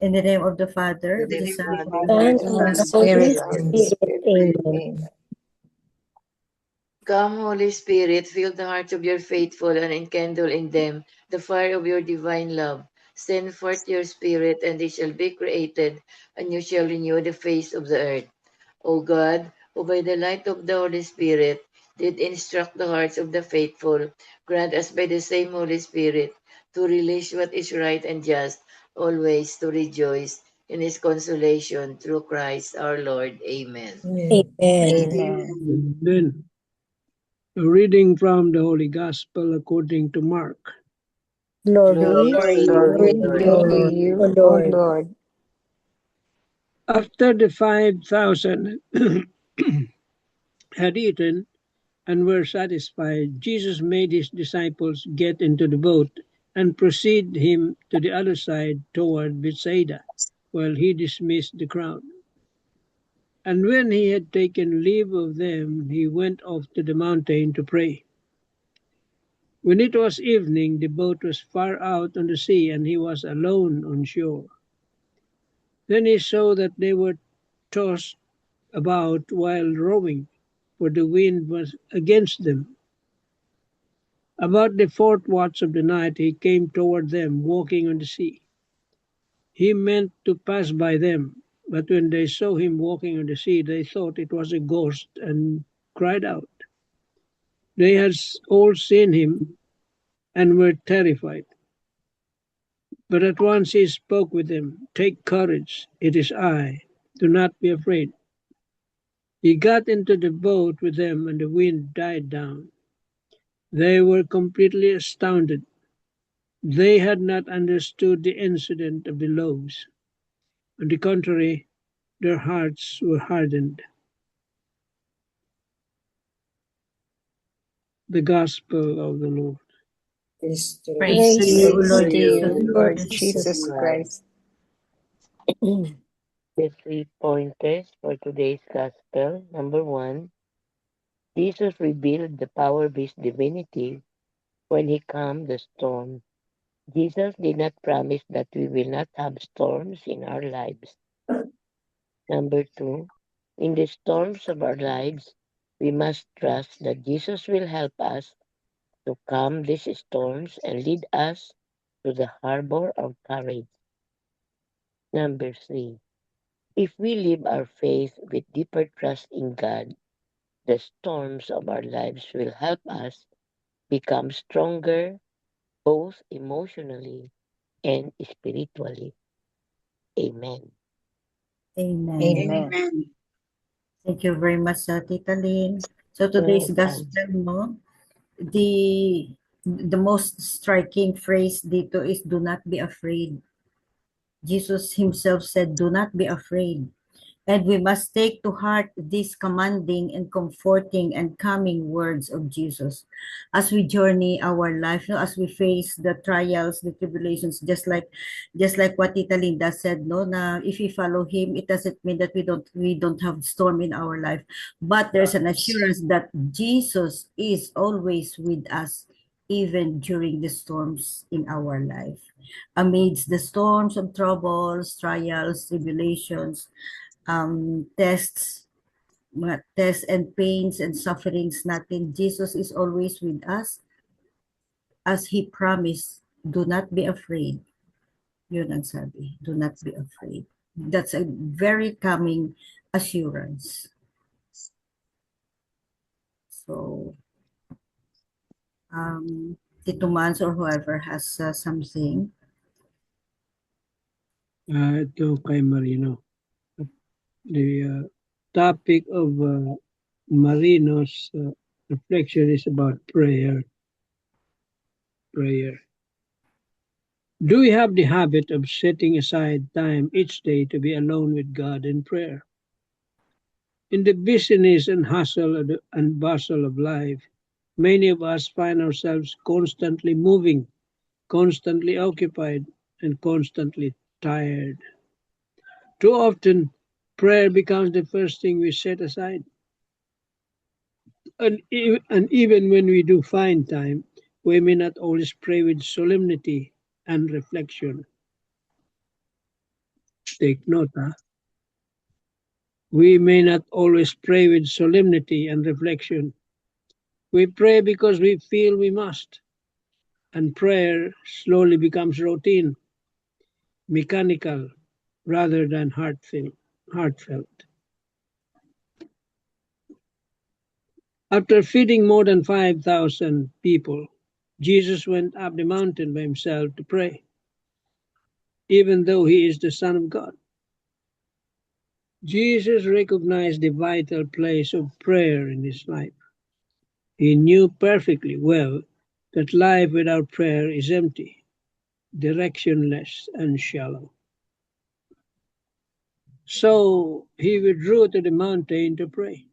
In the name of the Father, of the the Son, Father, And of the Holy Spirit. Amen. Amen. Come, Holy Spirit, fill the hearts of your faithful and enkindle in them the fire of your divine love. Send forth your Spirit, and they shall be created, and you shall renew the face of the earth. O God, who by the light of the Holy Spirit did instruct the hearts of the faithful, grant us by the same Holy Spirit to relish what is right and just, always to rejoice in his consolation through Christ our Lord. Amen. Amen. Then, a reading from the Holy Gospel according to Mark. Glory Glory to you, to O Lord. After the 5,000 had eaten and were satisfied, Jesus made his disciples get into the boat and proceed him to the other side toward Bethsaida, while he dismissed the crowd. And when he had taken leave of them, he went off to the mountain to pray. When it was evening, the boat was far out on the sea, and he was alone on shore. Then he saw that they were tossed about while rowing, for the wind was against them. About the fourth watch of the night he came toward them, walking on the sea. He meant to pass by them, but when they saw him walking on the sea, they thought it was a ghost and cried out. They had all seen him and were terrified. But at once he spoke with them. Take courage, it is I. Do not be afraid. He got into the boat with them, and the wind died down. They were completely astounded. They had not understood the incident of the loaves. On the contrary, their hearts were hardened. The Gospel of the Lord. Praise to Praise you, O Lord to you, Jesus. Lord Jesus Christ. The 3 pointers for today's Gospel. Number 1, Jesus revealed the power-based divinity when he calmed the storm. Jesus did not promise that we will not have storms in our lives. Number 2, in the storms of our lives, we must trust that Jesus will help us to calm these storms and lead us to the harbor of courage. Number 3, if we live our faith with deeper trust in God, the storms of our lives will help us become stronger both emotionally and spiritually. Amen. Amen. Amen. Thank you very much, Tita Lynn. So You're today's welcome. gospel mo, the most striking phrase dito is do not be afraid. Jesus himself said, do not be afraid. And we must take to heart these commanding and comforting and calming words of Jesus as we journey our life, as we face the trials, the tribulations, just like what Tita Linda said, no, na if we follow him, it doesn't mean that we don't have storm in our life, but there's an assurance that Jesus is always with us even during the storms in our life. Amidst the storms of troubles, trials, tribulations, tests, mga tests and pains and sufferings natin, Jesus is always with us as He promised, do not be afraid. Yun ang sabi, do not be afraid. That's a very calming assurance. So, Tito Mans or whoever has something. Ito kay Marino. The topic of Marino's reflection is about prayer. Prayer. Do we have the habit of setting aside time each day to be alone with God in prayer? In the busyness and hustle and bustle of life, many of us find ourselves constantly moving, constantly occupied, and constantly tired. Too often, prayer becomes the first thing we set aside. And even when we do find time, we may not always pray with solemnity and reflection. Take note, huh? We may not always pray with solemnity and reflection. We pray because we feel we must, and prayer slowly becomes routine, mechanical, rather than heartfelt. After feeding more than 5,000 people, Jesus went up the mountain by himself to pray, even though he is the Son of God. Jesus recognized the vital place of prayer in his life. He knew perfectly well that life without prayer is empty, directionless, and shallow. So he withdrew to the mountain to pray.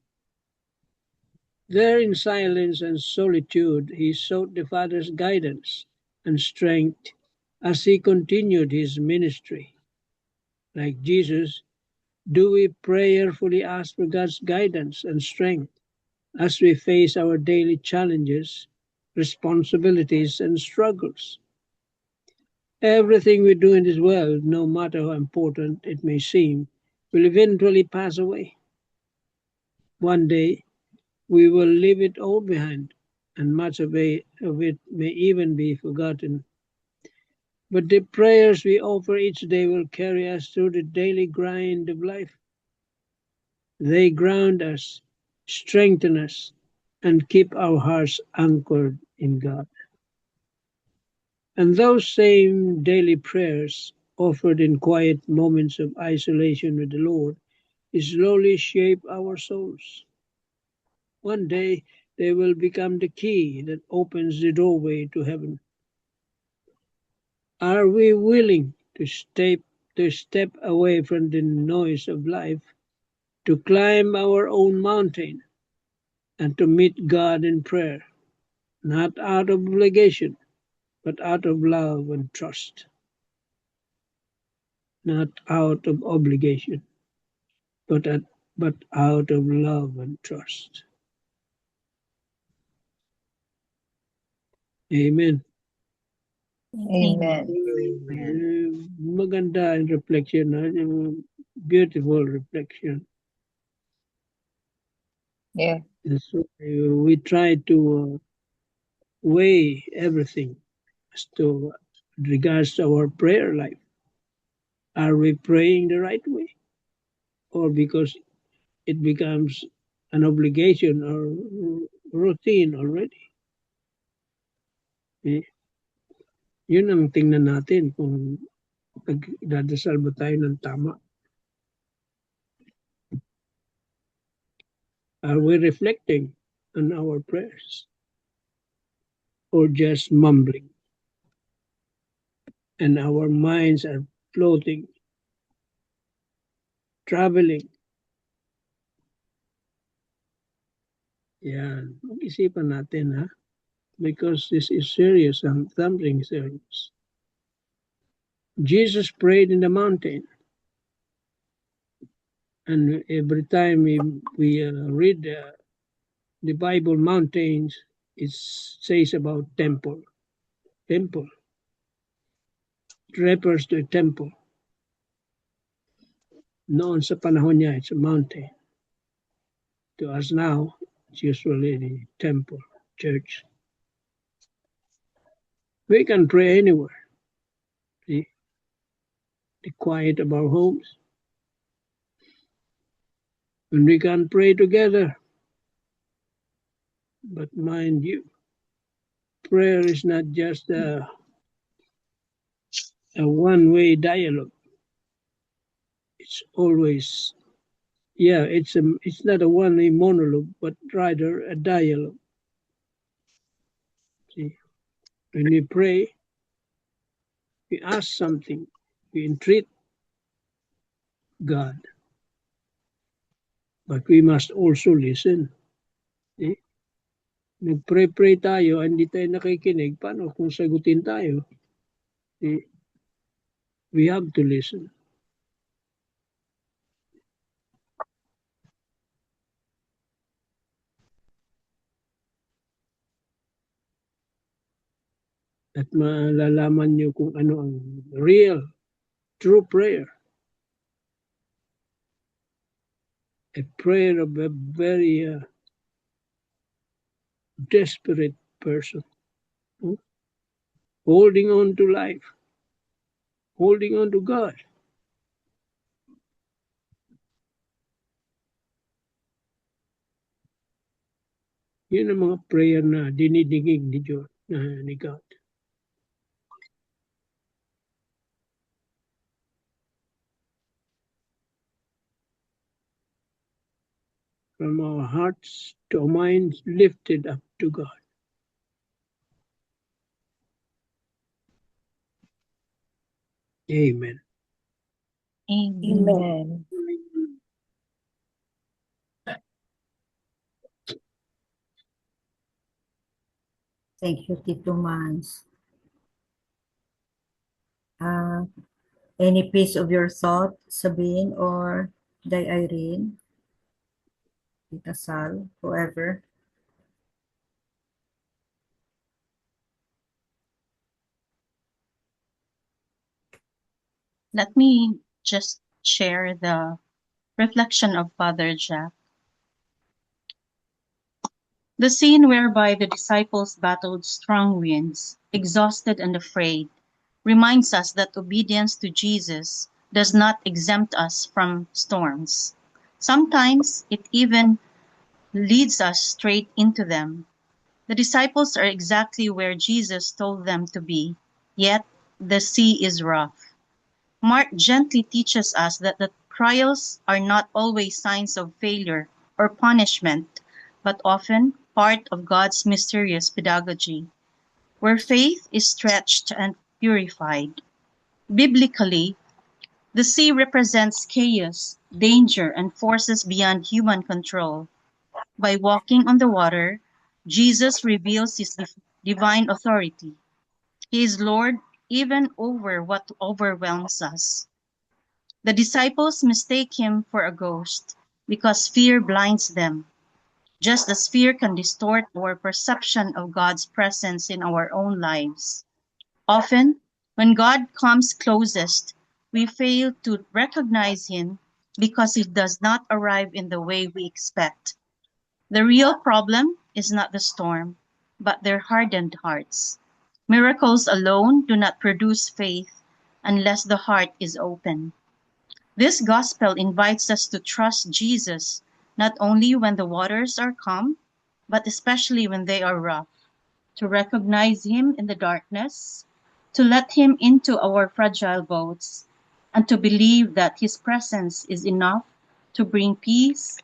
There, in silence and solitude, he sought the Father's guidance and strength as he continued his ministry. Like Jesus, do we prayerfully ask for God's guidance and strength as we face our daily challenges, responsibilities, and struggles? Everything we do in this world, no matter how important it may seem, will eventually pass away. One day, we will leave it all behind, and much of it may even be forgotten. But the prayers we offer each day will carry us through the daily grind of life. They ground us, strengthen us, and keep our hearts anchored in God. And those same daily prayers, offered in quiet moments of isolation with the Lord, slowly shape our souls. One day they will become the key that opens the doorway to heaven. Are we willing to step away from the noise of life, to climb our own mountain, and to meet God in prayer, not out of obligation, but out of love and trust? Not out of obligation, but out of love and trust. Amen. Amen. Maganda ang reflection, beautiful reflection. Yeah. And so we try to weigh everything as to regards to our prayer life. Are we praying the right way? Or because it becomes an obligation or routine already? Eh, yun ang tingnan natin kung nagdadasal ba tayo ng tama. Are we reflecting on our prayers? Or just mumbling? And our minds are floating, traveling. Yan. Mag-isipan natin, ha? Because this is serious, something serious. Jesus prayed in the mountain. And every time we read the Bible, mountains, it says about temple. Temple. It refers to a temple. Noon sa panahon niya, it's a mountain. To us now, it's usually the temple, church. We can pray anywhere. See? The quiet of our homes. And we can pray together. But mind you, prayer is not just a one-way dialogue. It's always, it's not a one-way monologue, but rather a dialogue. See, when we pray, we ask something, we entreat God, but we must also listen. See? Nag-pray tayo, hindi tayo nakikinig, paano kung sagutin tayo? See? We have to listen. At malalaman nyo kung ano ang real, true prayer. a prayer of a very desperate person, holding on to life, holding on to God. Yun ang mga prayer na dinidigig ni Diyos, ni God. From our hearts to our minds lifted up to God. Amen. Amen. Thank you, Tito Mans. Any piece of your thought, Sabine or Day Irene? Tita Sal, whoever. Let me just share the reflection of Father Jack. The scene whereby the disciples battled strong winds, exhausted and afraid, reminds us that obedience to Jesus does not exempt us from storms. Sometimes it even leads us straight into them. The disciples are exactly where Jesus told them to be, yet the sea is rough. Mark gently teaches us that the trials are not always signs of failure or punishment, but often part of God's mysterious pedagogy, where faith is stretched and purified. Biblically, the sea represents chaos, danger, and forces beyond human control. By walking on the water, Jesus reveals his divine authority. He is Lord even over what overwhelms us. The disciples mistake him for a ghost because fear blinds them, just as fear can distort our perception of God's presence in our own lives. Often, when God comes closest, we fail to recognize him because he does not arrive in the way we expect. The real problem is not the storm, but their hardened hearts. Miracles alone do not produce faith unless the heart is open. This gospel invites us to trust Jesus not only when the waters are calm, but especially when they are rough, to recognize him in the darkness, to let him into our fragile boats, and to believe that his presence is enough to bring peace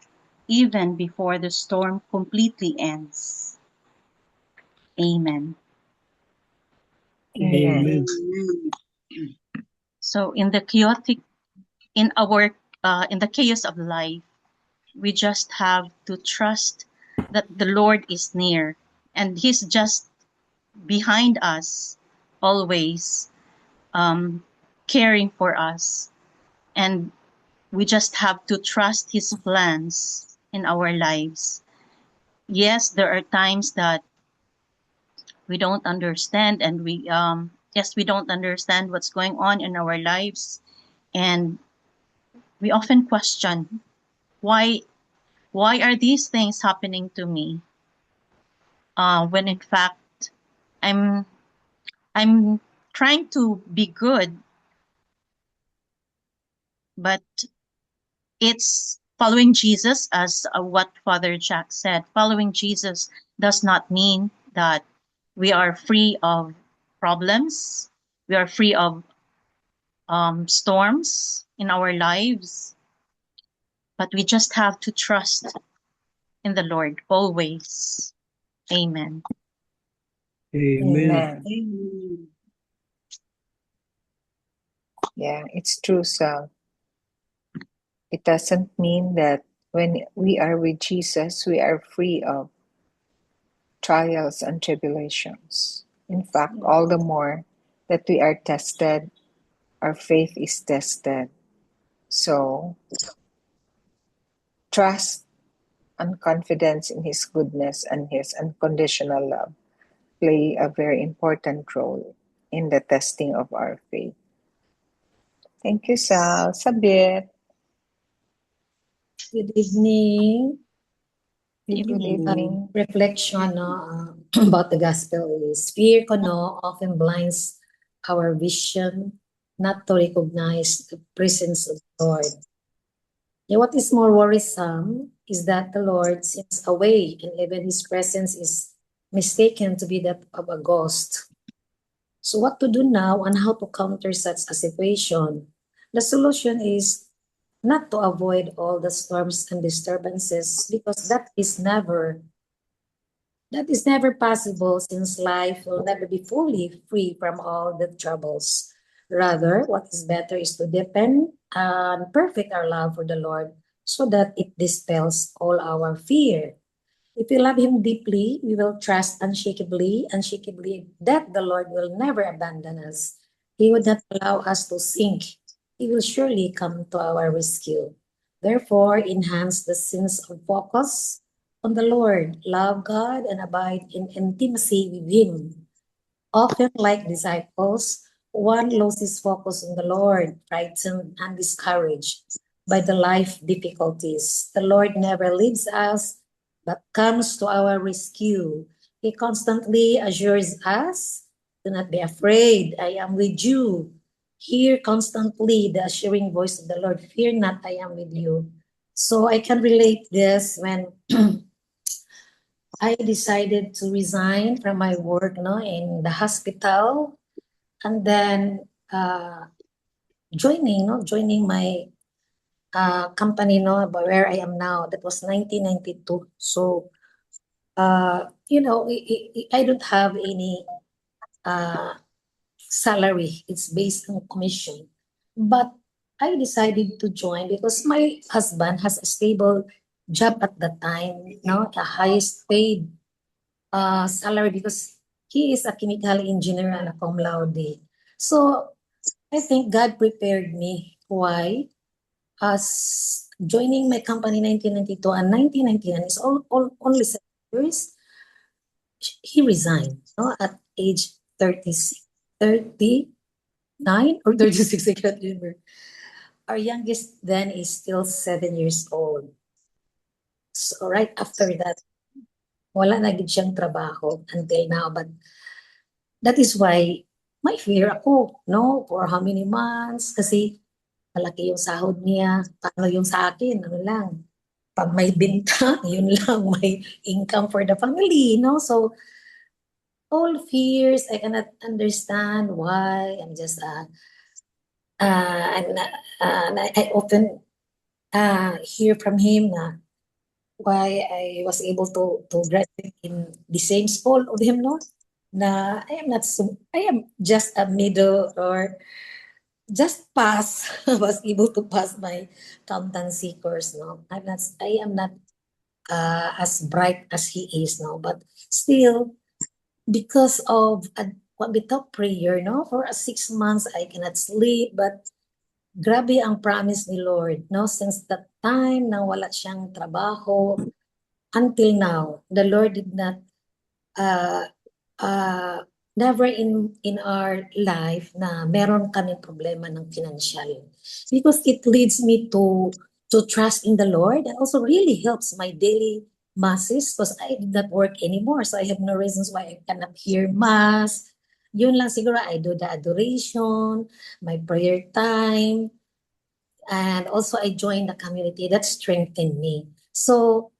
even before the storm completely ends. Amen. Amen. So in the chaotic, in the chaos of life, we just have to trust that the Lord is near and he's just behind us always, caring for us. And we just have to trust his plans in our lives. Yes, there are times that we don't understand and we don't understand what's going on in our lives, and we often question why are these things happening to me, when in fact I'm trying to be good, but it's following Jesus, as what Father Jack said. Following Jesus does not mean that we are free of problems, we are free of storms in our lives, but we just have to trust in the Lord always. Amen. Amen. Amen. Yeah, it's true, Sal. It doesn't mean that when we are with Jesus, we are free of trials and tribulations. In fact, all the more that we are tested, our faith is tested. So, trust and confidence in His goodness and His unconditional love play a very important role in the testing of our faith. Thank you, Sal. Sabir. Good evening. Good evening. Reflection about the gospel is fear often blinds our vision not to recognize the presence of the Lord. And what is more worrisome is that the Lord seems away and even his presence is mistaken to be that of a ghost. So what to do now and how to counter such a situation? The solution is not to avoid all the storms and disturbances because that is never possible since life will never be fully free from all the troubles. Rather, what is better is to depend and perfect our love for the Lord so that it dispels all our fear. If we love him deeply, we will trust unshakably that the Lord will never abandon us. He would not allow us to sink. He will surely come to our rescue. Therefore, enhance the sense of focus on the Lord, love God, and abide in intimacy with him. Often, like disciples, one loses focus on the Lord, frightened and discouraged by the life difficulties. The Lord never leaves us, but comes to our rescue. He constantly assures us, do not be afraid, I am with you. Hear constantly the assuring voice of the Lord, fear not, I am with you. So I can relate this when I decided to resign from my work in the hospital and then joining my company where I am now. That was 1992. So I don't have any salary. It's based on commission. But I decided to join because my husband has a stable job at the time, the highest paid salary because he is a chemical engineer and a cum laude. So I think God prepared me. Why? As joining my company 1992 and 1999 is only 7 years. He resigned at age 36, 39 or 36, I can't remember. Our youngest then is still 7 years old. So right after that, wala na gid siyang trabaho until now. But that is why may fear ako, for how many months? Kasi malaki yung sahod niya. Paano yung sa akin? Ano lang, pag may binta, yun lang, may income for the family, So, all fears, I cannot understand why. I'm just, I often hear from him na why I was able to graduate in the same school of him, na I am just a middle or just pass, was able to pass my accountancy course, I am not as bright as he is, but still, because of what we talk prayer, for 6 months, I cannot sleep, but grabe ang promise ni Lord, since that time na wala siyang trabaho, until now, the Lord did not never in our life na meron kami problema ng financial. Because it leads me to trust in the Lord and also really helps my daily masses because I did not work anymore. So I have no reasons why I cannot hear mass. Yun lang siguro, I do the adoration, my prayer time, and also I joined the community that strengthened me. So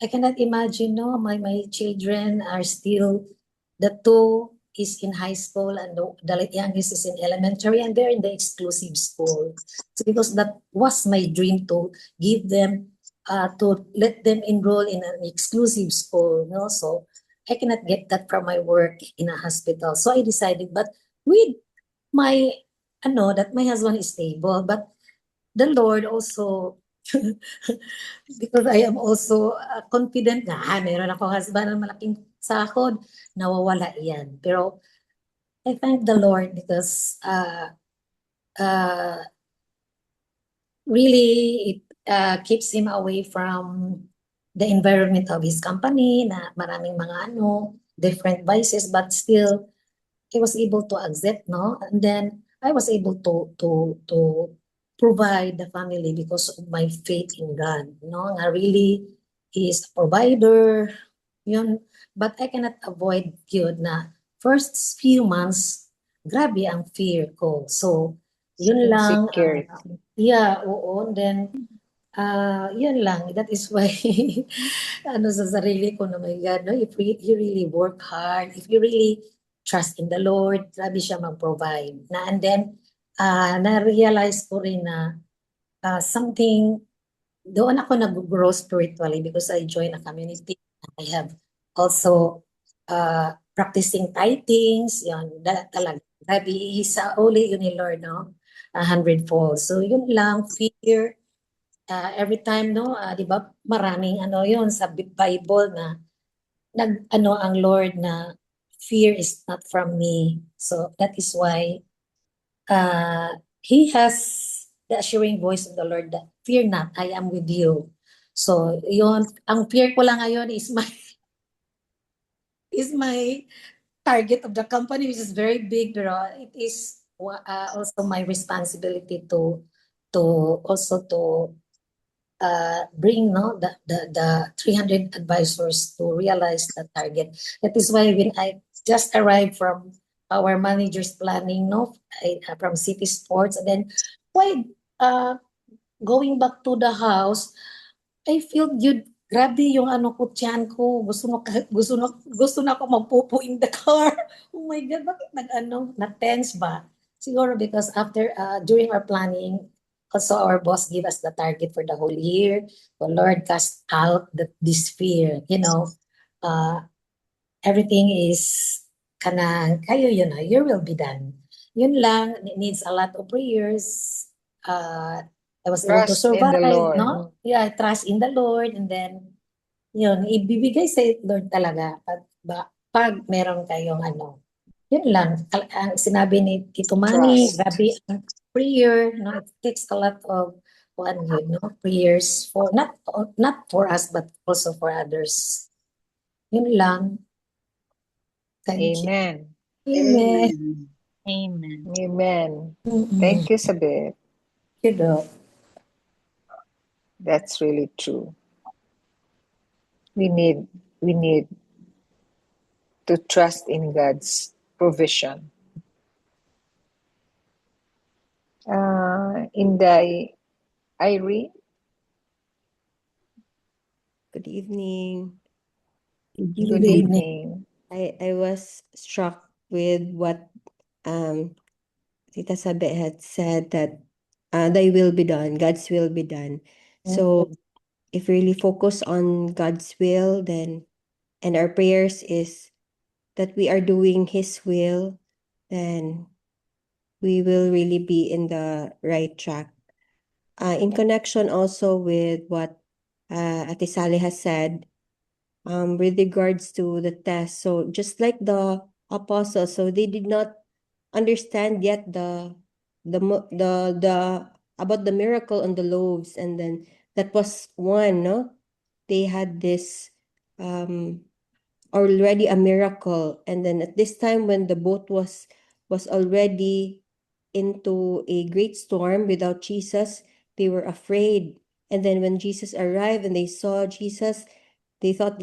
I cannot imagine, my children are still, the two is in high school and the youngest is in elementary and they're in the exclusive school. So because that was my dream to give them, to let them enroll in an exclusive school, So I cannot get that from my work in a hospital. So I decided, but with my, that my husband is stable, but the Lord also, because I am also confident na meron ako husband ng malaking sahod, nawawala yan. Pero I thank the Lord because really it keeps him away from the environment of his company na maraming mga different vices, but still he was able to accept, and then I was able to provide the family because of my faith in God. No, nga really He is a provider. Yun. But I cannot avoid yun na first few months, grabe ang fear ko. So, yun lang. Insecurity. Yeah, oo. Then, yun lang. That is why, ano sa sarili ko na, my God, no? If you really work hard, if you really trust in the Lord, grabe siya mag-provide. And then, na-realize ko rin na something, doon ako nag-grow spiritually because I joined a community. I have also practicing tithings, yun, talaga. Grabe, isa uli yun ni Lord, no? 100-fold. So, yun lang, fear, every time, no, di ba, maraming ano yun sa Bible na ano ang Lord na fear is not from me. So that is why He has the assuring voice of the Lord that fear not, I am with you. So yun, ang fear ko lang ngayon is my target of the company, which is very big, pero it is also my responsibility to also to bring the 300 advisors to realize the target. That is why when I just arrived from our manager's planning, from City Sports, and then why going back to the house, I feel grabe yung ano ko, tiyan ko, gusto na ako magpupo in the car. Oh my God, bakit na-tense ba? Siguro because after, during our planning, also our boss give us the target for the whole year. The Lord cast out this fear, everything is kayo yun na, your will be done. Yun lang, it needs a lot of prayers. I was able to Trust in the survive, Lord. no? Yeah, trust in the Lord, and then yun, ibibigay sa Lord talaga pag meron kayong yun lang. Ang sinabi ni Tito Manny, Trust. grabe ang prayer, no? It takes a lot of prayers for not for us but also for others. Yun lang. Thank you. Amen. Amen. Amen. Amen. Mm-mm. Thank you, Sabit. You know. That's really true. We need to trust in God's provision. Inday, Irene, Good evening. good evening. I was struck with what Tita Sabe had said that thy will be done, God's will be done. So if we really focus on God's will, then and our prayers is that we are doing His will, then we will really be in the right track. In connection also with what Ate Sally has said, with regards to the test. So just like the apostles, so they did not understand yet the about the miracle on the loaves, and then that was one, no? They had this already a miracle, and then at this time when the boat was already into a great storm without Jesus, they were afraid. And then when Jesus arrived and they saw Jesus, they thought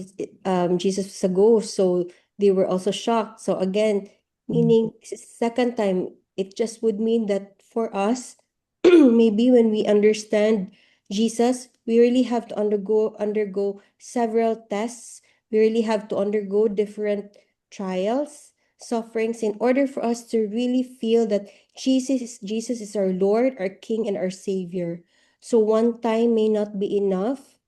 Jesus was a ghost, so they were also shocked. So again, meaning second time, it just would mean that for us, maybe when we understand Jesus, we really have to undergo several tests. We really have to undergo different trials, sufferings, in order for us to really feel that Jesus is our Lord, our King, and our Savior. So one time may not be enough.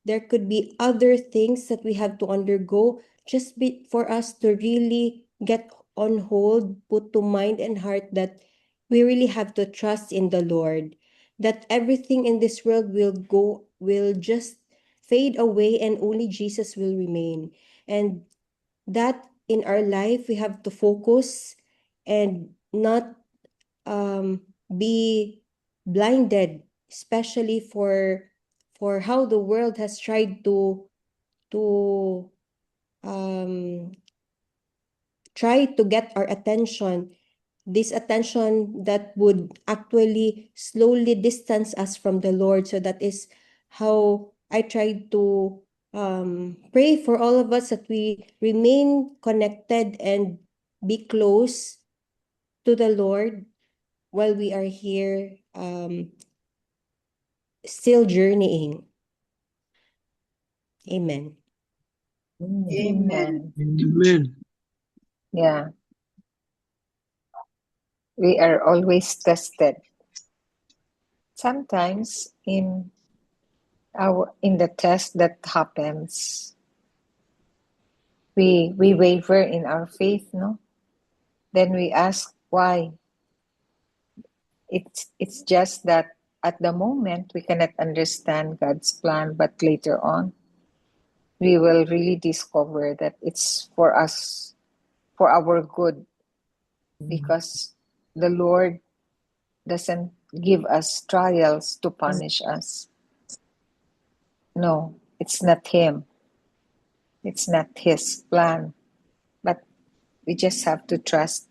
There could be other things that we have to undergo just for us to really get on hold, put to mind and heart that we really have to trust in the Lord, that everything in this world will just fade away and only Jesus will remain. And that in our life, we have to focus and not be blinded, especially for how the world has tried to try to get our attention this attention that would actually slowly distance us from the Lord. So that is how I tried to pray for all of us, that we remain connected and be close to the Lord while we are here still journeying. Amen. Amen. Amen. Yeah, we are always tested. Sometimes in the test that happens, we waver in our faith, no? Then we ask why. It's just that at the moment we cannot understand God's plan, but later on we will really discover that it's for us, for our good, because the Lord doesn't give us trials to punish us. No, it's not Him. It's not His plan. But we just have to trust.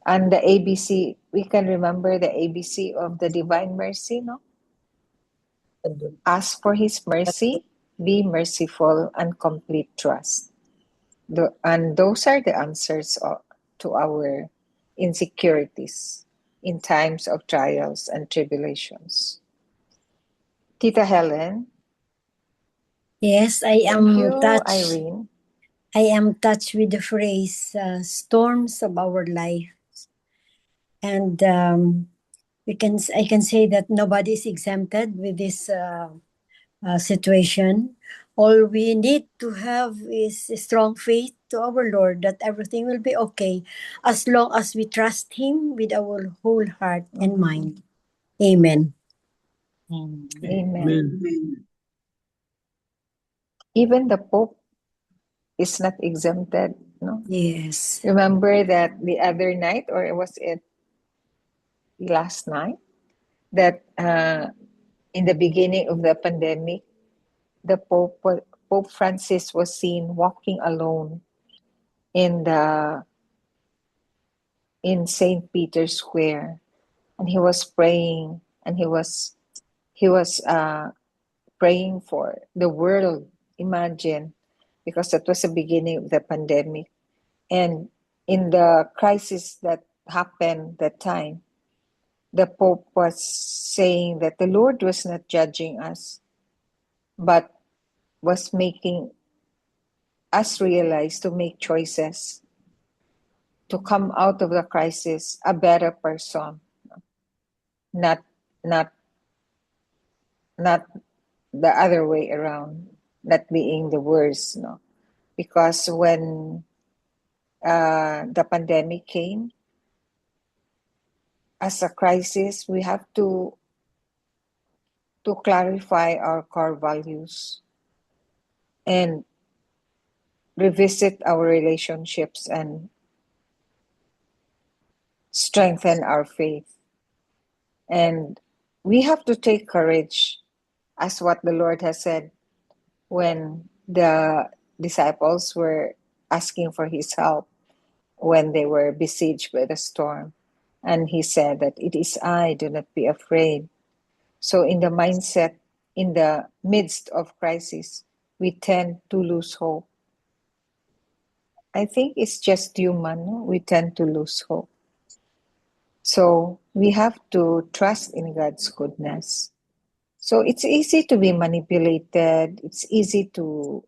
And the ABC, we can remember the ABC of the divine mercy, no? Ask for His mercy, be merciful, and complete trust. And those are the answers to our insecurities in times of trials and tribulations. Tita Helen? Yes, I Thank am you, touched. Irene. I am touched with the phrase storms of our life. And I can say that nobody is exempted with this situation. All we need to have is a strong faith to our Lord that everything will be okay as long as we trust Him with our whole heart and mind. Amen. Amen. Amen. Even the Pope is not exempted, no? Yes. Remember that the other night, or was it last night, that in the beginning of the pandemic, the Pope Francis was seen walking alone in St. Peter's Square, and he was praying, and he was praying for the world. Imagine, because that was the beginning of the pandemic, and in the crisis that happened that time, the Pope was saying that the Lord was not judging us, but was making us realize to make choices to come out of the crisis a better person, not not not the other way around, not being the worst, no. Because when the pandemic came as a crisis, we have to clarify our core values and revisit our relationships and strengthen our faith. And we have to take courage, as what the Lord has said when the disciples were asking for His help when they were besieged by the storm. And He said that it is I, do not be afraid. So in the mindset, in the midst of crisis, we tend to lose hope. I think it's just human, no? We tend to lose hope. So we have to trust in God's goodness. So it's easy to be manipulated. It's easy to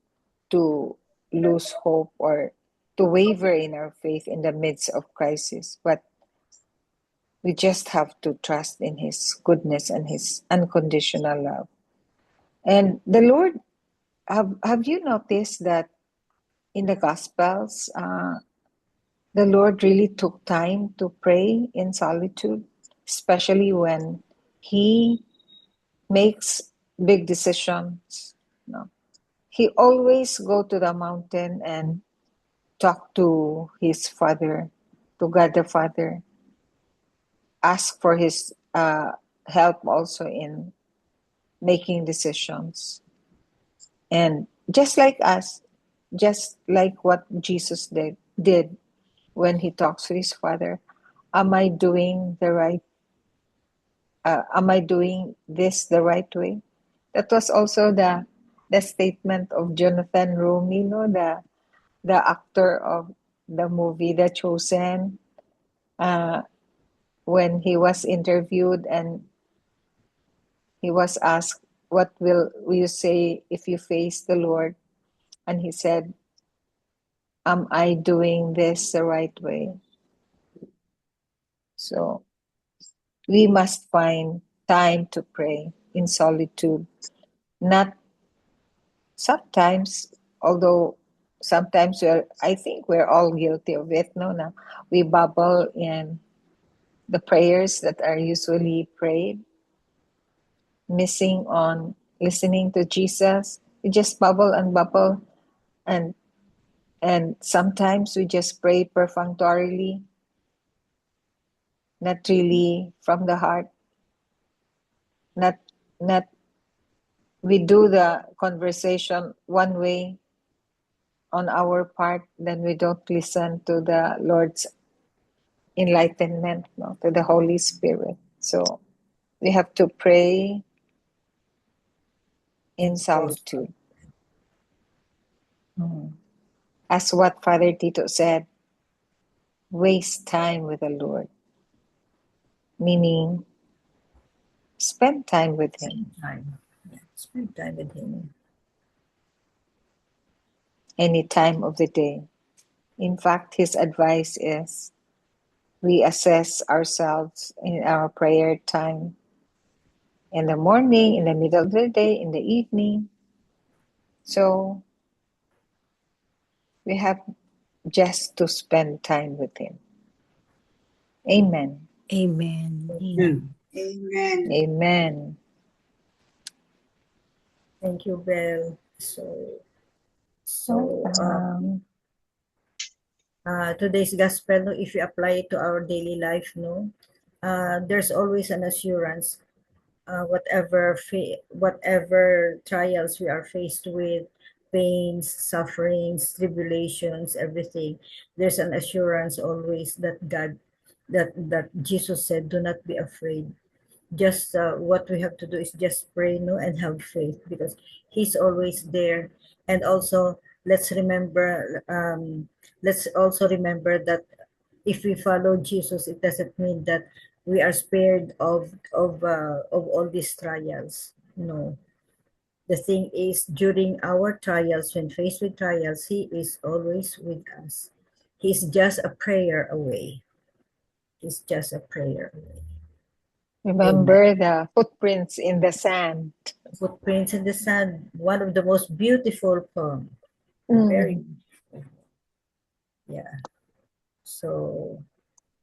lose hope or to waver in our faith in the midst of crisis. But we just have to trust in His goodness and His unconditional love. And the Lord, have you noticed that in the Gospels, the Lord really took time to pray in solitude, especially when He makes big decisions. No. He always go to the mountain and talk to His Father, to God the Father, ask for His help also in making decisions. And just like us, just like what Jesus did when He talks to His Father, am I doing the right? Am I doing this the right way? That was also the statement of Jonathan Rumi, the actor of the movie The Chosen, when he was interviewed and he was asked, "What will you say if you face the Lord?" And he said, "Am I doing this the right way?" So we must find time to pray in solitude. Not sometimes, although sometimes I think we're all guilty of it. No, we babble in the prayers that are usually prayed, missing on listening to Jesus. We just bubble and bubble, and sometimes we just pray perfunctorily, not really from the heart. Not we do the conversation one way on our part, then we don't listen to the Lord's enlightenment, to the Holy Spirit. So we have to pray in solitude. As what Father Tito said, waste time with the Lord, meaning spend time with Him. Spend time with Him. Any time of the day. In fact, his advice is we assess ourselves in our prayer time in the morning, in the middle of the day, in the evening. So we have just to spend time with Him. Amen. Amen. Amen. Amen. Amen. Thank you, Belle. Today's gospel, if we apply it to our daily life, there's always an assurance. Whatever trials we are faced with, pains, sufferings, tribulations, everything, there's an assurance always that that Jesus said, "Do not be afraid." Just what we have to do is just pray, and have faith, because He's always there. And also, let's also remember that if we follow Jesus, it doesn't mean that we are spared of all these trials. No. The thing is, during our trials, when faced with trials, He is always with us. He's just a prayer away. He's just a prayer away. Remember the footprints in the sand. Footprints in the Sand, one of the most beautiful poems. Very beautiful. Yeah. So,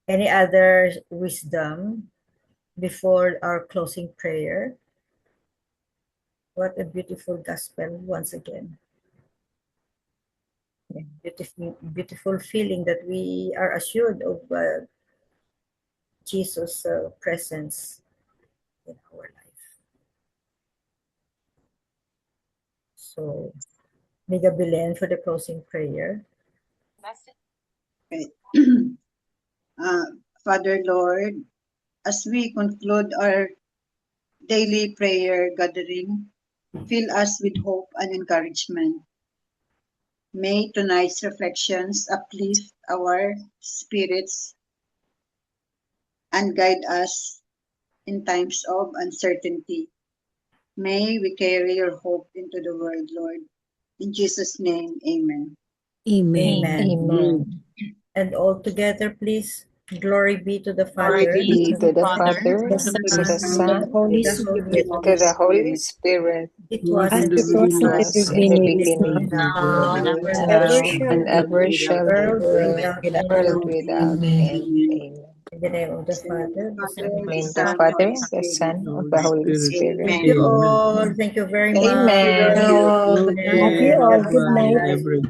any other wisdom before our closing prayer? What a beautiful gospel once again. Beautiful feeling that we are assured of Jesus' presence in our life. So, Miga Belen for the closing prayer. Okay. Father Lord, as we conclude our daily prayer gathering, fill us with hope and encouragement. May tonight's reflections uplift our spirits and guide us in times of uncertainty. May we carry your hope into the world, Lord. In Jesus' name, amen. Amen. Amen. And all together, please. Glory be to the Glory Father, Be to the Father, The to the Son, Son, the Holy the Holy Spirit, to the Holy Spirit, It Was was as in the it was in beginning, was the in the beginning, beginning, Now and and ever ever shall shall and be, ever shall be, world without end. world without Amen. end. Amen. In the name of the Father, the Son, In the name of the Son, Father, Holy the Spirit. Son, of the Holy Spirit. thank Amen. you Amen. all. Thank you very much. Amen. Lord, love Okay, you all. Good bye-bye, night. everybody.